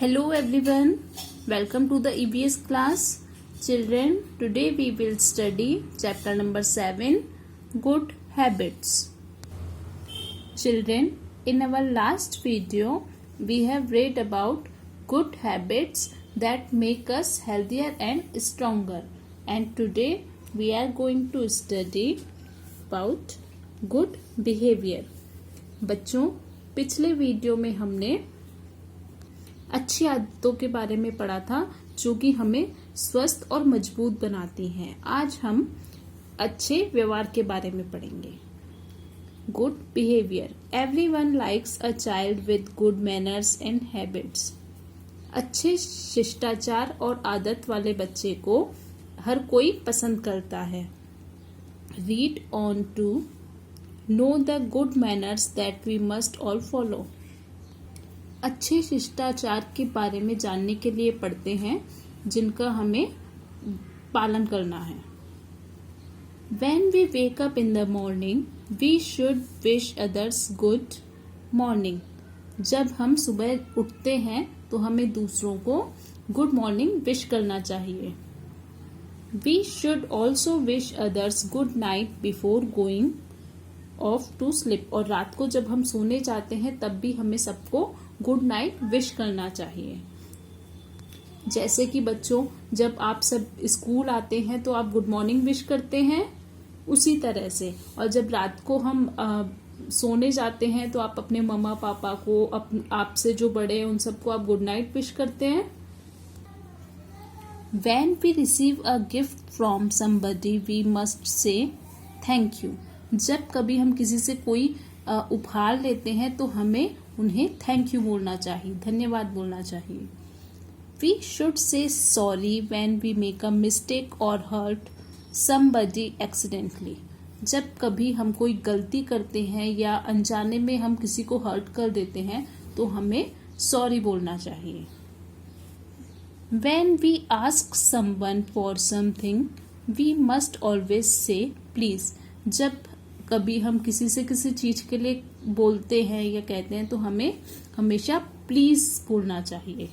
Hello everyone, welcome to the EBS class. Children, today we will study chapter number 7, Good Habits. Children, in our last video, we have read about good habits that make us healthier and stronger. And today we are going to study about good behavior. बच्चों, पिछले video में हमने अच्छी आदतों के बारे में पढ़ा था जो कि हमें स्वस्थ और मजबूत बनाती हैं। आज हम अच्छे व्यवहार के बारे में पढ़ेंगे। Good behaviour. Everyone likes a child with good manners and habits. अच्छे शिष्टाचार और आदत वाले बच्चे को हर कोई पसंद करता है। Read on to know the good manners that we must all follow. अच्छे शिष्टाचार के बारे में जानने के लिए पढ़ते हैं जिनका हमें पालन करना है। When we wake up in the morning, we should wish others good morning. जब हम सुबह उठते हैं तो हमें दूसरों को गुड मॉर्निंग विश करना चाहिए। We should also wish others good night before going off to sleep. और रात को जब हम सोने जाते हैं तब भी हमें सबको गुड नाइट विश करना चाहिए। जैसे कि बच्चों, जब आप सब स्कूल आते हैं तो आप गुड मॉर्निंग विश करते हैं, उसी तरह से। और जब रात को हम सोने जाते हैं तो आप अपने मम्मा पापा को, आपसे जो बड़े हैं उन सबको आप गुड नाइट विश करते हैं। When we receive a gift from somebody, we must say thank you. जब कभी हम किसी से कोई उपहार लेते हैं तो हमें उन्हें थैंक यू बोलना चाहिए, धन्यवाद बोलना चाहिए। We should say sorry when we make a mistake or hurt somebody accidentally. जब कभी हम कोई गलती करते हैं या अनजाने में हम किसी को हर्ट कर देते हैं तो हमें सॉरी बोलना चाहिए। When we ask someone for something, we must always say please. जब कभी हम किसी से किसी चीज के लिए बोलते हैं या कहते हैं तो हमें हमेशा प्लीज बोलना चाहिए।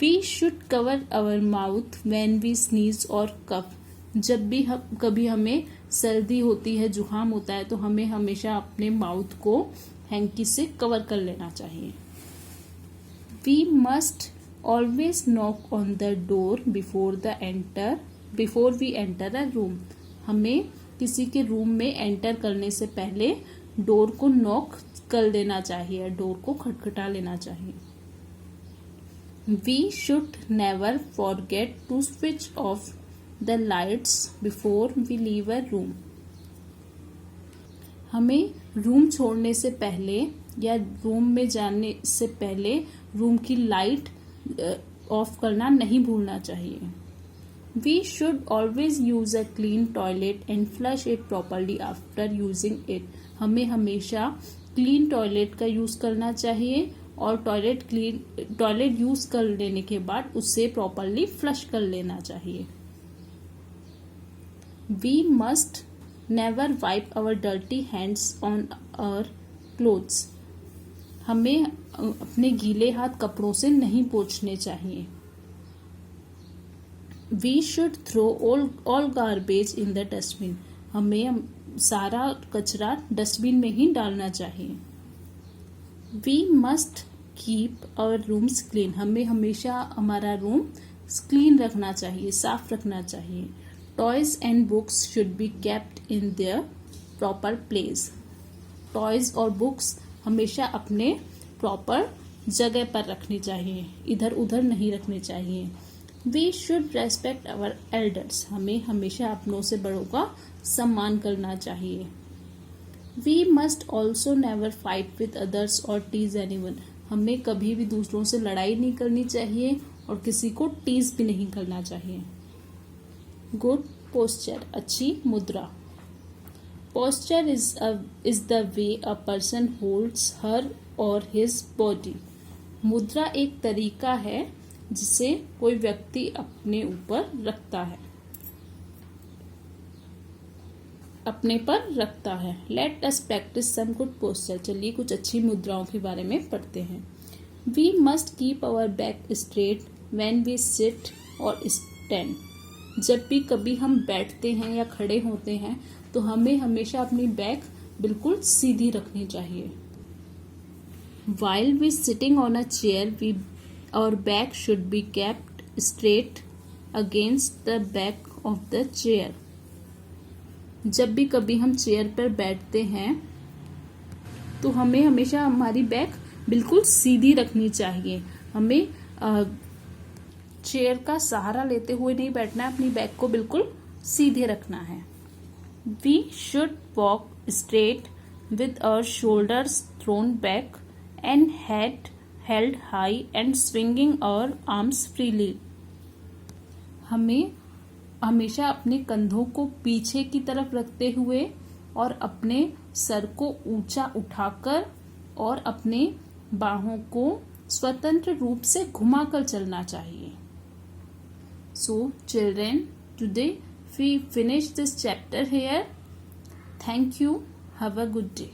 We should cover our mouth when we sneeze or cough. जब भी कभी हमें सर्दी होती है, जुकाम होता है तो हमें हमेशा अपने माउथ को हैंकी से कवर कर लेना चाहिए। We must always knock on the door before we enter a room. हमें किसी के रूम में एंटर करने से पहले डोर को नॉक कर देना चाहिए, डोर को खटखटा लेना चाहिए। We should never forget to switch off the lights before we leave a room. हमें रूम छोड़ने से पहले या रूम में जाने से पहले रूम की लाइट ऑफ करना नहीं भूलना चाहिए। We should always use a clean toilet and flush it properly after using it. हमें हमेशा क्लीन टॉयलेट का यूज करना चाहिए और टॉयलेट यूज कर लेने के बाद उसे प्रॉपरली फ्लश कर लेना चाहिए। We must never wipe our dirty hands on our clothes. हमें अपने गीले हाथ कपड़ों से नहीं पोंछने चाहिए। We should throw all garbage in the dustbin. हमें सारा कचरा डस्टबिन में ही डालना चाहिए। We must keep our rooms clean. हमें हमेशा हमारा रूम क्लीन रखना चाहिए, साफ रखना चाहिए। Toys and books should be kept in their proper place. Toys और books हमेशा अपने प्रॉपर जगह पर रखनी चाहिए, इधर उधर नहीं रखने चाहिए। We should respect our elders. हमें हमेशा अपनों से बड़ों का सम्मान करना चाहिए। We must also never fight with others or tease anyone. हमें कभी भी दूसरों से लड़ाई नहीं करनी चाहिए और किसी को टीज भी नहीं करना चाहिए। Good posture. अच्छी मुद्रा। Posture is the way a person holds her or his body. मुद्रा एक तरीका है जिसे कोई व्यक्ति अपने ऊपर रखता है, अपने पर रखता है। Let us practise some good posture. चलिए कुछ अच्छी मुद्राओं के बारे में पढ़ते हैं। We must keep our back straight when we sit और स्टैंड. जब भी कभी हम बैठते हैं या खड़े होते हैं तो हमें हमेशा अपनी बैक बिल्कुल सीधी रखनी चाहिए. While we sitting on a chair, our back should be kept straight against the back of the chair. जब भी कभी हम चेयर पर बैठते हैं तो हमें हमेशा हमारी बैक बिल्कुल सीधी रखनी चाहिए. हमें चेयर का सहारा लेते हुए नहीं बैठना है, अपनी बैक को बिल्कुल सीधे रखना है. We should walk straight with our shoulders thrown back and head held high and swinging our arms freely. हमें हमेशा अपने कंधों को पीछे की तरफ रखते हुए और अपने सर को ऊंचा उठाकर और अपने बाहों को स्वतंत्र रूप से घुमाकर चलना चाहिए. So children, today we finish this chapter here. Thank you. Have a good day.